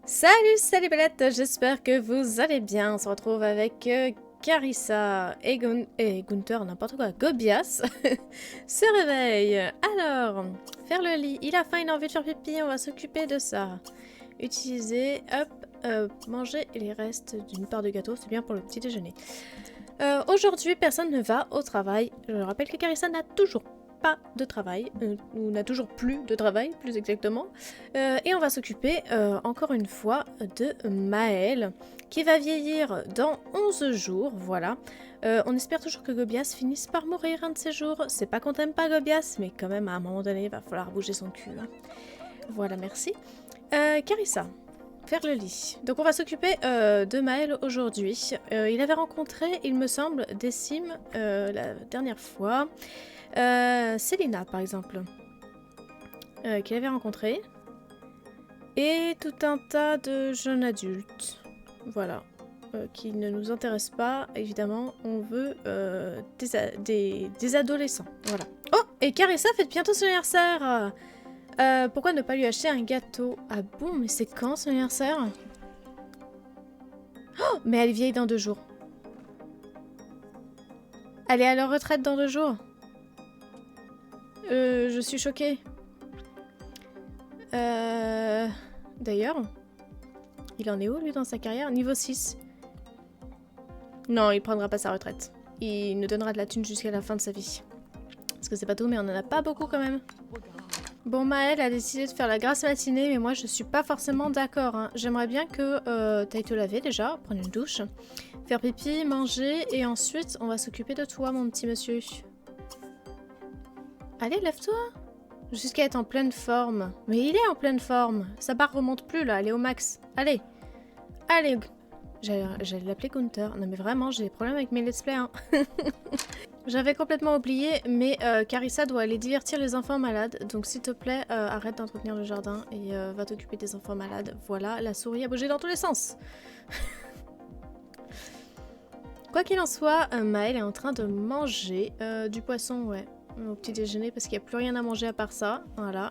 Salut Belette, j'espère que vous allez bien. On se retrouve avec Carissa et, Gunther, n'importe quoi, Gobias se réveille. Alors, faire le lit. Il a faim, il a envie de faire pipi, on va s'occuper de ça. Utiliser, hop, manger les restes d'une part de gâteau, c'est bien pour le petit déjeuner. Aujourd'hui, personne ne va au travail. Je rappelle que Carissa n'a toujours pas de travail, ou n'a toujours plus de travail, plus exactement. Et on va s'occuper, encore une fois, de Maël, qui va vieillir dans 11 jours, voilà. On espère toujours que Gobias finisse par mourir un de ces jours. C'est pas qu'on t'aime pas, Gobias, mais quand même, à un moment donné, il va falloir bouger son cul. Hein. Voilà, merci. Carissa. Faire le lit. Donc on va s'occuper de Maël aujourd'hui. Il avait rencontré, il me semble, Décime la dernière fois. Célina, par exemple. Qu'il avait rencontré. Et tout un tas de jeunes adultes. Voilà. Qui ne nous intéressent pas, évidemment. On veut des adolescents. Voilà. Oh, et Carissa fête bientôt son anniversaire. Pourquoi ne pas lui acheter un gâteau? Ah bon, mais c'est quand son anniversaire? Oh, mais elle est vieille dans 2 jours. Elle est à la retraite dans 2 jours. Je suis choquée. D'ailleurs, il en est où lui dans sa carrière? Niveau 6. Non, il prendra pas sa retraite. Il nous donnera de la thune jusqu'à la fin de sa vie. Parce que c'est pas tout, mais on en a pas beaucoup quand même. Bon, Maël a décidé de faire la grasse matinée, mais moi je suis pas forcément d'accord. Hein. J'aimerais bien que t'ailles te laver déjà, prendre une douche, faire pipi, manger, et ensuite on va s'occuper de toi, mon petit monsieur. Allez, lève-toi. Jusqu'à être en pleine forme. Mais il est en pleine forme. Sa barre remonte plus là, elle est au max. Allez. Allez. J'allais l'appeler Gunther. Non mais vraiment, j'ai des problèmes avec mes let's play. Hein. J'avais complètement oublié, mais Carissa doit aller divertir les enfants malades. Donc s'il te plaît, arrête d'entretenir le jardin et va t'occuper des enfants malades. Voilà, la souris a bougé dans tous les sens. Quoi qu'il en soit, Maël est en train de manger du poisson, ouais. Au petit déjeuner parce qu'il n'y a plus rien à manger à part ça. Voilà.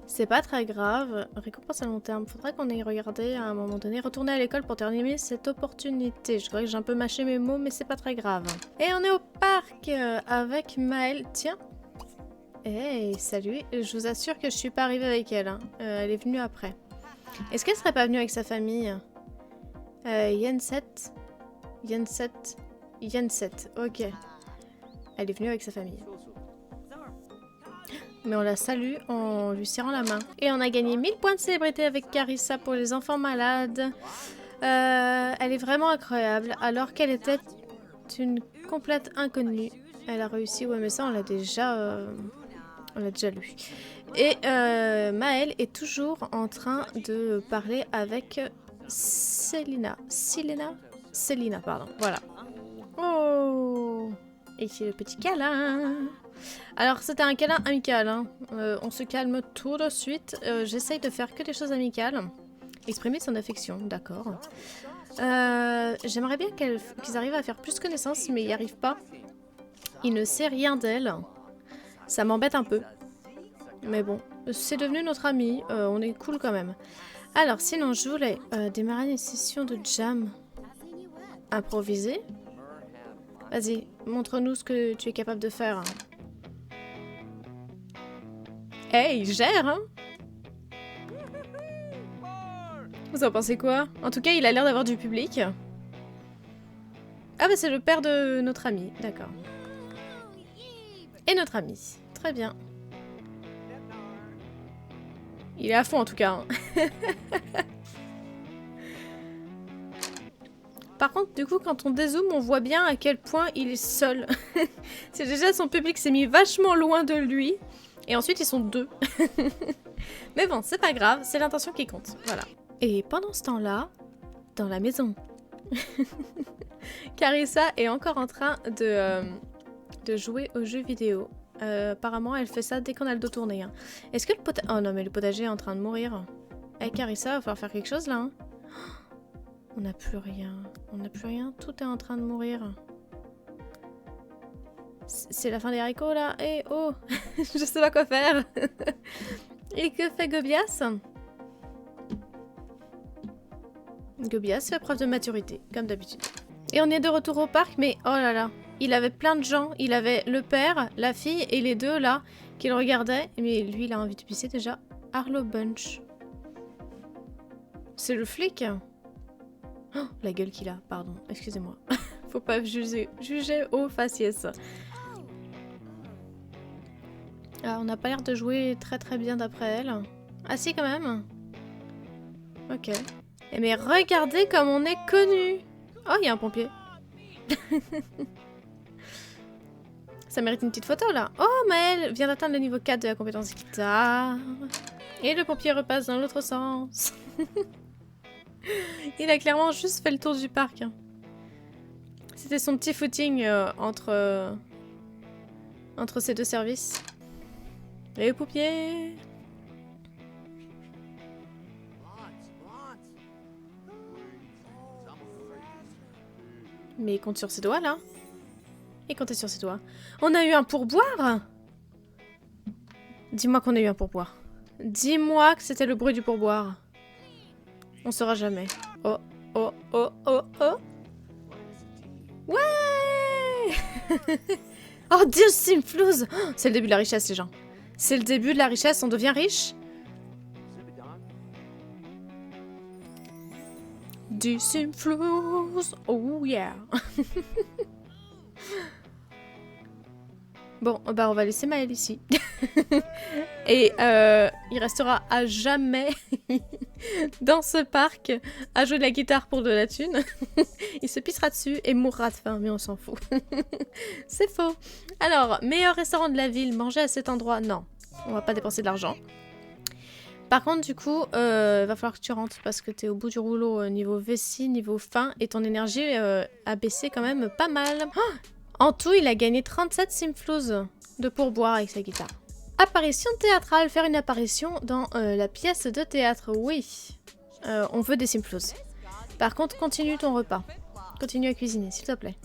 C'est pas très grave. Récompense à long terme. Faudra qu'on ait regardé à un moment donné. Retourner à l'école pour terminer cette opportunité. Je crois que j'ai un peu mâché mes mots, mais c'est pas très grave. Et on est au parc avec Maël. Tiens. Hey, salut. Je vous assure que je suis pas arrivée avec elle. Hein. Elle est venue après. Est-ce qu'elle serait pas venue avec sa famille? Yenset. Yenset. Yenset. Ok. Elle est venue avec sa famille. Mais on la salue en lui serrant la main. Et on a gagné 1000 points de célébrité avec Carissa pour les enfants malades. Elle est vraiment incroyable. Alors qu'elle était une complète inconnue. Elle a réussi, ouais mais ça on l'a déjà lu. Et Maël est toujours en train de parler avec Célina. Célina, pardon. Voilà. Oh! Et c'est le petit câlin. Alors c'était un câlin amical, hein. On se calme tout de suite. J'essaye de faire que des choses amicales. Exprimer son affection, d'accord. J'aimerais bien qu'ils arrivent à faire plus connaissance, mais ils n'y arrivent pas. Il ne sait rien d'elle. Ça m'embête un peu. Mais bon, c'est devenu notre ami. On est cool quand même. Alors sinon, je voulais démarrer une session de jam. Improvisée. Vas-y, montre-nous ce que tu es capable de faire. Hey, il gère, hein? Vous en pensez quoi? En tout cas, il a l'air d'avoir du public. Ah bah c'est le père de notre ami, d'accord. Et notre ami, très bien. Il est à fond en tout cas. Hein. Par contre, du coup, quand on dézoome, on voit bien à quel point il est seul. C'est déjà son public s'est mis vachement loin de lui. Et ensuite, ils sont 2. Mais bon, c'est pas grave, c'est l'intention qui compte. Voilà. Et pendant ce temps-là, dans la maison, Carissa est encore en train de jouer aux jeux vidéo. Apparemment, elle fait ça dès qu'on a le dos tourné. Hein. Est-ce que le potager... Oh non, mais le potager est en train de mourir. Eh, Carissa, va falloir faire quelque chose, là. Hein. On n'a plus rien. On n'a plus rien. Tout est en train de mourir. C'est la fin des haricots, là. Eh, oh. Je sais pas quoi faire. Et que fait Gobias? Gobias fait preuve de maturité, comme d'habitude. Et on est de retour au parc, mais oh là là, il avait plein de gens. Il avait le père, la fille et les deux là, qui le regardaient. Mais lui, il a envie de pisser déjà. Arlo Bunch. C'est le flic. Oh, la gueule qu'il a, pardon, excusez-moi. Faut pas juger au faciès. Ah, on n'a pas l'air de jouer très très bien d'après elle. Ah si, quand même. Ok. Eh mais regardez comme on est connus. Oh, il y a un pompier. Ça mérite une petite photo là. Oh, Maëlle vient d'atteindre le niveau 4 de la compétence guitare. Et le pompier repasse dans l'autre sens. Il a clairement juste fait le tour du parc. C'était son petit footing entre ces deux services. Et le pompier. Mais il compte sur ses doigts là. Et comptez sur ses doigts. On a eu un pourboire. Dis-moi qu'on a eu un pourboire. Dis-moi que c'était le bruit du pourboire. On saura jamais. Oh, oh, oh, oh, oh. Ouais. Oh, Dieu, c'est une flouze. C'est le début de la richesse, les gens. C'est le début de la richesse, on devient riche. Du simflouz. Oh yeah. Bon, bah on va laisser Maëlle ici. Et il restera à jamais dans ce parc à jouer de la guitare pour de la thune. Il se pissera dessus et mourra de faim, mais on s'en fout. C'est faux. Alors, meilleur restaurant de la ville, manger à cet endroit, non. On va pas dépenser de l'argent. Par contre, du coup, va falloir que tu rentres parce que t'es au bout du rouleau niveau vessie, niveau faim, et ton énergie a baissé quand même pas mal. Oh, en tout, il a gagné 37 simflouz de pourboire avec sa guitare. Apparition théâtrale, faire une apparition dans la pièce de théâtre, oui. On veut des simflouz. Par contre, continue ton repas. Continue à cuisiner, s'il te plaît.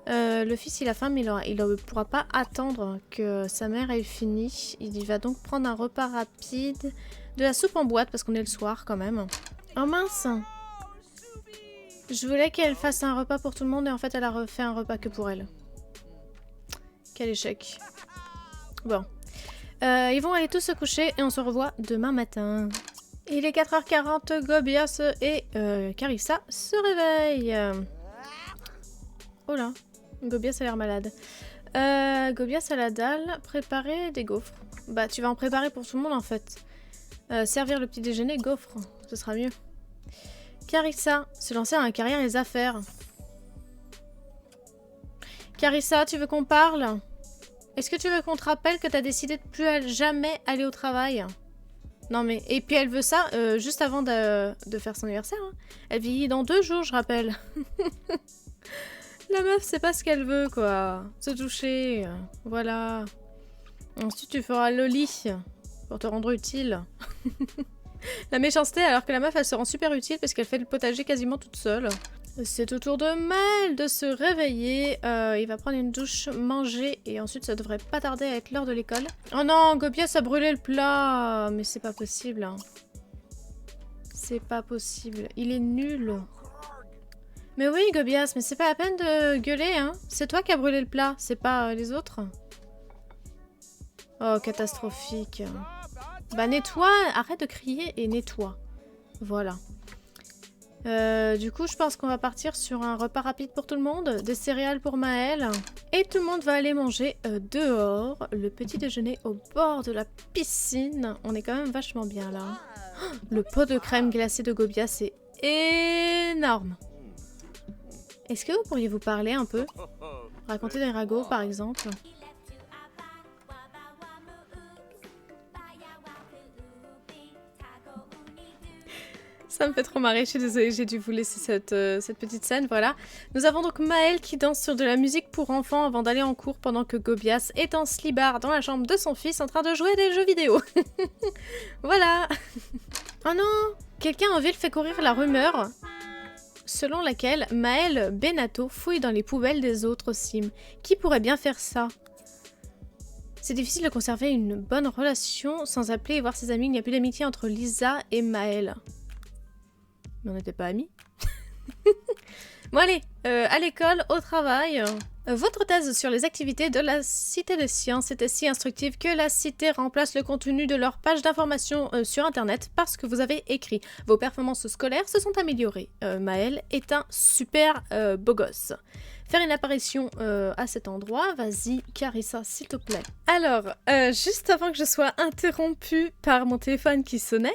Le fils, il a faim, mais il ne pourra pas attendre que sa mère ait fini. Il va donc prendre un repas rapide. De la soupe en boîte, parce qu'on est le soir quand même. Oh mince! Je voulais qu'elle fasse un repas pour tout le monde et en fait elle a refait un repas que pour elle. Quel échec. Bon. Ils vont aller tous se coucher et on se revoit demain matin. Il est 4h40, Gobias et Carissa se réveillent. Oh là, Gobias a l'air malade. Gobias a la dalle, préparer des gaufres. Bah tu vas en préparer pour tout le monde en fait. Servir le petit déjeuner, gaufres, ce sera mieux. Carissa, se lancer dans la carrière et les affaires. Carissa, tu veux qu'on parle? Est-ce que tu veux qu'on te rappelle que t'as décidé de plus jamais aller au travail? Non mais, et puis elle veut ça juste avant de faire son anniversaire. Hein. Elle vit dans 2 jours, je rappelle. La meuf, c'est pas ce qu'elle veut, quoi. Se toucher, voilà. Ensuite, tu feras Loli pour te rendre utile. La méchanceté, alors que la meuf, elle se rend super utile parce qu'elle fait le potager quasiment toute seule. C'est au tour de Maëlle de se réveiller. Il va prendre une douche, manger et ensuite ça devrait pas tarder à être l'heure de l'école. Oh non, Gobias a brûlé le plat. Mais c'est pas possible. Hein. C'est pas possible. Il est nul. Mais oui, Gobias, mais c'est pas la peine de gueuler, hein. C'est toi qui as brûlé le plat, c'est pas les autres. Oh, catastrophique. Bah nettoie, arrête de crier et nettoie. Voilà. Du coup, je pense qu'on va partir sur un repas rapide pour tout le monde, des céréales pour Maëlle. Et tout le monde va aller manger dehors, le petit déjeuner au bord de la piscine. On est quand même vachement bien là. Oh, le pot de crème glacée de Gobias, c'est énorme. Est-ce que vous pourriez vous parler un peu? Raconter des ragots, par exemple. Ça me fait trop marrer, je suis désolée, j'ai dû vous laisser cette petite scène, voilà. Nous avons donc Maëlle qui danse sur de la musique pour enfants avant d'aller en cours pendant que Gobias est en slibard dans la chambre de son fils en train de jouer à des jeux vidéo. Voilà. Oh non! Quelqu'un en ville fait courir la rumeur selon laquelle Maëlle Benato fouille dans les poubelles des autres Sims. Qui pourrait bien faire ça? C'est difficile de conserver une bonne relation sans appeler et voir ses amis. Il n'y a plus d'amitié entre Lisa et Maëlle. Mais on n'était pas amis. Bon allez, à l'école, au travail. Votre thèse sur les activités de la Cité des Sciences était si instructive que la Cité remplace le contenu de leur page d'information sur Internet parce que vous avez écrit. Vos performances scolaires se sont améliorées. Maël est un super beau gosse. Faire une apparition à cet endroit, vas-y, Carissa, s'il te plaît. Alors, juste avant que je sois interrompue par mon téléphone qui sonnait,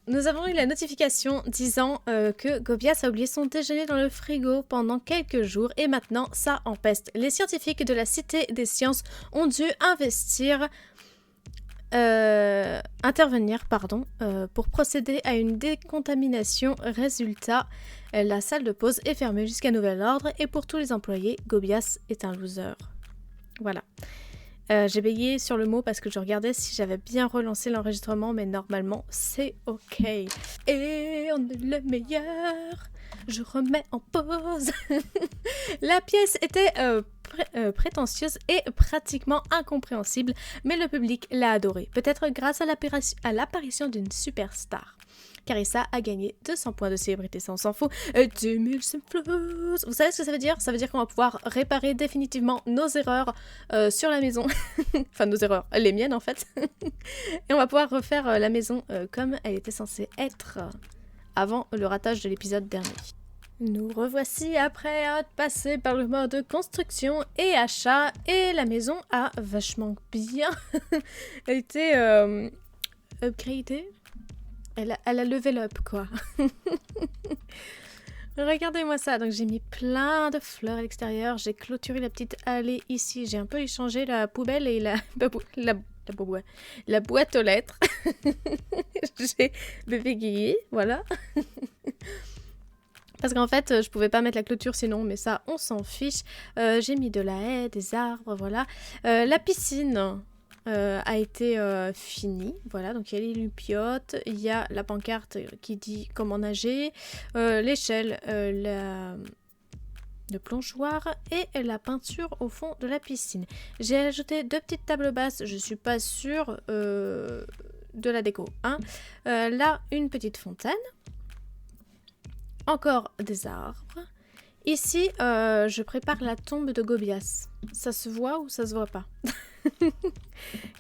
nous avons eu la notification disant que Gobias a oublié son déjeuner dans le frigo pendant quelques jours et maintenant ça empeste. Les scientifiques de la Cité des Sciences ont dû intervenir pour procéder à une décontamination. Résultat, la salle de pause est fermée jusqu'à nouvel ordre et pour tous les employés, Gobias est un loser. Voilà. J'ai bégayé sur le mot parce que je regardais si j'avais bien relancé l'enregistrement, mais normalement, c'est ok. Et on est le meilleur. Je remets en pause. La pièce était prétentieuse et pratiquement incompréhensible, mais le public l'a adorée. Peut-être grâce à l'apparition d'une superstar. Carissa a gagné 200 points de célébrité, ça on s'en fout. 10 000 simflos. Vous savez ce que ça veut dire? Ça veut dire qu'on va pouvoir réparer définitivement nos erreurs sur la maison. Enfin, nos erreurs, les miennes en fait. Et on va pouvoir refaire la maison comme elle était censée être avant le ratage de l'épisode dernier. Nous revoici après être passé par le mode construction et achat. Et la maison a vachement bien été upgradée. Elle a level up, quoi. Regardez-moi ça. Donc, j'ai mis plein de fleurs à l'extérieur. J'ai clôturé la petite allée ici. J'ai un peu échangé la poubelle et la boîte aux lettres. J'ai bégayé, voilà. Parce qu'en fait, je pouvais pas mettre la clôture sinon, mais ça, on s'en fiche. J'ai mis de la haie, des arbres, voilà. La piscine a été finie, voilà. Donc il y a les lupiotes, il y a la pancarte qui dit comment nager, l'échelle, le plongeoir et la peinture au fond de la piscine. J'ai ajouté 2 petites tables basses, je suis pas sûre de la déco, hein. Là, une petite fontaine. Encore des arbres. Ici, je prépare la tombe de Gobias. Ça se voit ou ça se voit pas?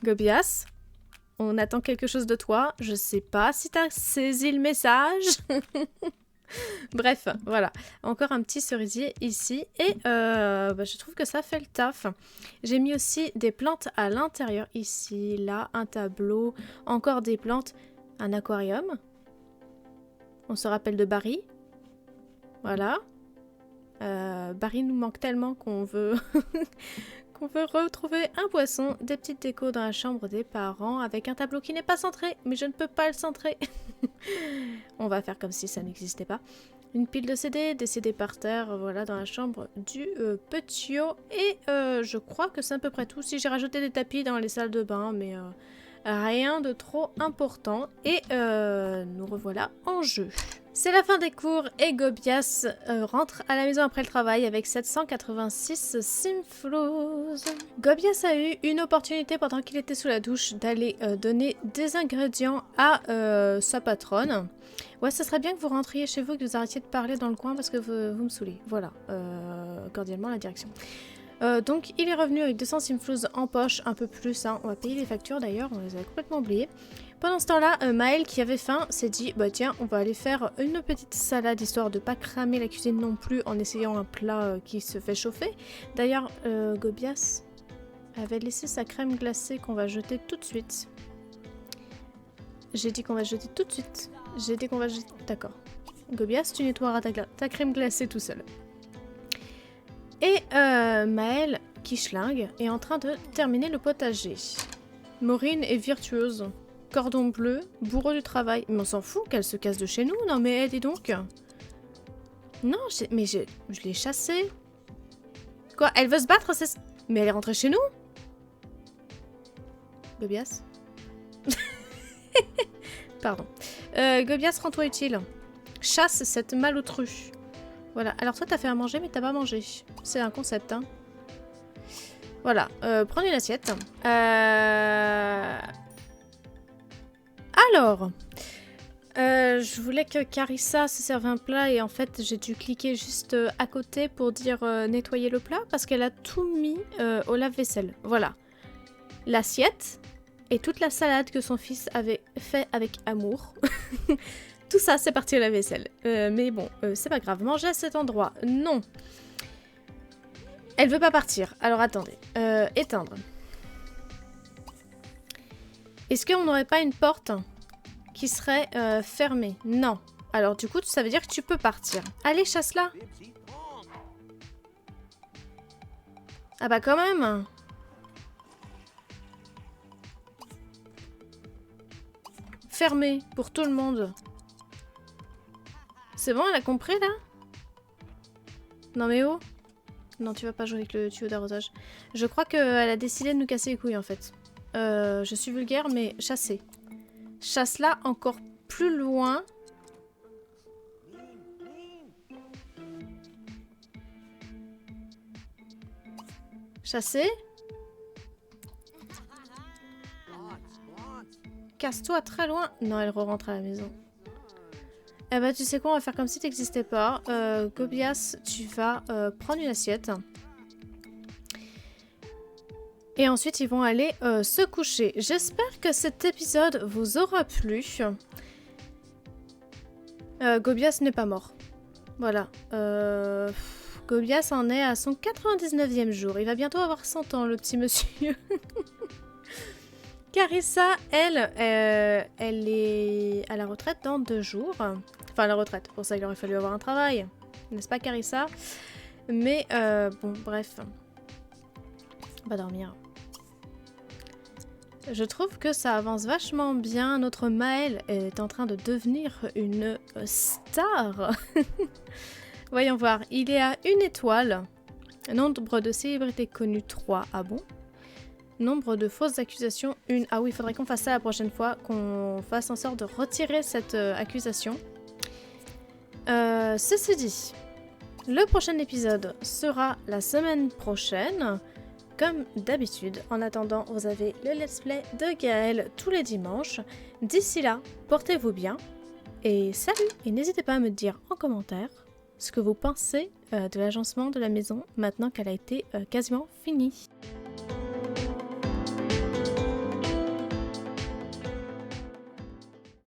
Gobias, on attend quelque chose de toi. Je sais pas si t'as saisi le message. Bref, voilà. Encore un petit cerisier ici. Et je trouve que ça fait le taf. J'ai mis aussi des plantes à l'intérieur. Ici, là, un tableau. Encore des plantes. Un aquarium. On se rappelle de Barry. Voilà. Barry nous manque tellement qu'on veut... qu'on veut retrouver un poisson, des petites décos dans la chambre des parents avec un tableau qui n'est pas centré, mais je ne peux pas le centrer. On va faire comme si ça n'existait pas. Une pile de CD, des CD par terre, voilà, dans la chambre du petit haut. Et je crois que c'est à peu près tout. Si j'ai rajouté des tapis dans les salles de bain, mais rien de trop important. Et nous revoilà en jeu. C'est la fin des cours et Gobias rentre à la maison après le travail avec 786 simflos. Gobias a eu une opportunité pendant qu'il était sous la douche d'aller donner des ingrédients à sa patronne. Ouais, ce serait bien que vous rentriez chez vous et que vous arrêtiez de parler dans le coin parce que vous me saoulez. Voilà, cordialement la direction. Donc il est revenu avec 200 simflos en poche, un peu plus, hein. On va payer les factures d'ailleurs, on les avait complètement oubliées. Pendant ce temps-là, Maël qui avait faim s'est dit bah tiens, on va aller faire une petite salade histoire de pas cramer la cuisine non plus en essayant un plat qui se fait chauffer. D'ailleurs, Gobias avait laissé sa crème glacée qu'on va jeter tout de suite. J'ai dit qu'on va jeter tout de suite. J'ai dit qu'on va jeter... D'accord. Gobias, tu nettoieras ta crème glacée tout seul. Et Maël, qui schlingue, est en train de terminer le potager. Maureen est virtueuse. Cordon bleu, bourreau du travail. Mais on s'en fout qu'elle se casse de chez nous. Non mais dis donc. Non, je l'ai chassée. Quoi, elle veut se battre? Mais elle est rentrée chez nous? Gobias? Pardon. Gobias, rends-toi utile. Chasse cette malotrue. Voilà. Alors toi, t'as fait à manger, mais t'as pas mangé. C'est un concept, hein. Voilà. Prends une assiette. Alors... Je voulais que Carissa se serve un plat et en fait j'ai dû cliquer juste à côté pour dire nettoyer le plat parce qu'elle a tout mis au lave-vaisselle. Voilà. L'assiette et toute la salade que son fils avait fait avec amour. Tout ça c'est parti au lave-vaisselle. Mais bon, c'est pas grave. Manger à cet endroit, non. Elle veut pas partir. Alors attendez. Éteindre. Est-ce qu'on n'aurait pas une porte qui serait fermée? Non. Alors du coup, ça veut dire que tu peux partir. Allez, chasse-la. Ah bah quand même. Fermé pour tout le monde. C'est bon, elle a compris là? Non mais oh. Non, tu vas pas jouer avec le tuyau d'arrosage. Je crois qu'elle a décidé de nous casser les couilles en fait. Je suis vulgaire mais chasser. Chasse-la encore plus loin. Chasser. Casse-toi très loin. Non, elle re-rentre à la maison. Eh bah, tu sais quoi, on va faire comme si t'existais pas. Gobias, tu vas prendre une assiette. Et ensuite, ils vont aller se coucher. J'espère que cet épisode vous aura plu. Gobias n'est pas mort. Voilà. Gobias en est à son 99e jour. Il va bientôt avoir 100 ans, le petit monsieur. Carissa, elle est à la retraite dans 2 jours. Enfin, à la retraite. Pour ça, il aurait fallu avoir un travail. N'est-ce pas, Carissa? Mais, bon, bref. On va dormir. Je trouve que ça avance vachement bien. Notre Maëlle est en train de devenir une star. Voyons voir. Il est à 1 étoile. Nombre de célébrités connues, 3. Ah bon? Nombre de fausses accusations, 1. Ah oui, il faudrait qu'on fasse ça la prochaine fois. Qu'on fasse en sorte de retirer cette accusation. Ceci dit, le prochain épisode sera la semaine prochaine. Comme d'habitude, en attendant, vous avez le let's play de Gaëlle tous les dimanches. D'ici là, portez-vous bien et salut! Et n'hésitez pas à me dire en commentaire ce que vous pensez de l'agencement de la maison maintenant qu'elle a été quasiment finie.